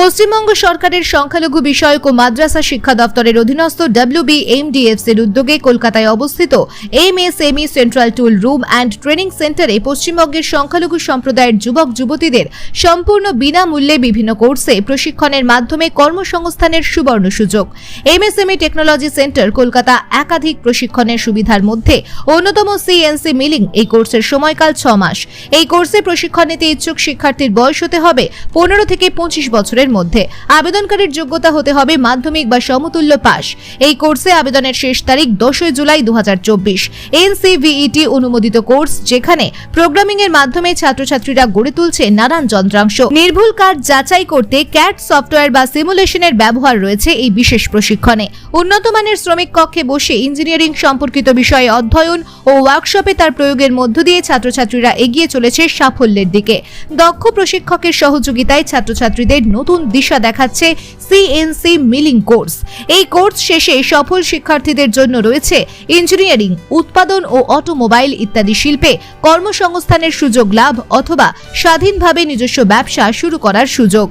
পশ্চিমবঙ্গ সরকারের সংখ্যালঘু বিষয়ক ও মাদ্রাসা শিক্ষা দপ্তরের অধীনস্থ WBMDFC-র উদ্যোগে কলকাতায় অবস্থিত MSME-Central tool room and training সেন্টারে পশ্চিমবঙ্গের সংখ্যালঘু সম্প্রদায়ের যুবক যুবতীদের সম্পূর্ণ বিনামূল্যে বিভিন্ন কোর্সে প্রশিক্ষণের মাধ্যমে কর্মসংস্থানের সুবর্ণ সুযোগ। MSME টেকনোলজি সেন্টার কলকাতা একাধিক প্রশিক্ষণের সুবিধার মধ্যে অন্যতম CNC মিলিং এই কোর্সের সময়কাল 6 মাস। এই কোর্সে প্রশিক্ষণ নিতে ইচ্ছুক শিক্ষার্থীর বয়স হতে হবে 15 থেকে 25 বছরের মধ্যে। আবেদনকারীর যোগ্যতা হতে হবে মাধ্যমিক বা সমতুল্য পাস। এই কোর্সে আবেদনের শেষ তারিখ 10 জুলাই 2024। NCVET অনুমোদিত কোর্স, যেখানে প্রোগ্রামিং এর মাধ্যমে ছাত্রছাত্রীরা গড়ে তুলছে নানান যন্ত্রাংশ। নির্ভুল কাজ যাচাই করতে ক্যাট সফটওয়্যার বা সিমুলেশনের ব্যবহার রয়েছে এই বিশেষ প্রশিক্ষণে। উন্নত মানের শ্রমিক কক্ষে বসে ইঞ্জিনিয়ারিং সম্পর্কিত বিষয়ে অধ্যয়ন ও ওয়ার্কশপে তার প্রয়োগের মধ্য দিয়ে ছাত্রছাত্রীরা এগিয়ে চলেছে সাফল্যের দিকে। দক্ষ প্রশিক্ষকের সহযোগিতায় ছাত্রছাত্রীদের নতুন দিশা দেখাচ্ছে CNC মিলিং কোর্স। এই কোর্স শেষে সফল শিক্ষার্থীদের জন্য রয়েছে ইঞ্জিনিয়ারিং, উৎপাদন ও অটোমোবাইল ইত্যাদি শিল্পে কর্মসংস্থানের সুযোগ লাভ অথবা স্বাধীনভাবে নিজস্ব ব্যবসা শুরু করার সুযোগ।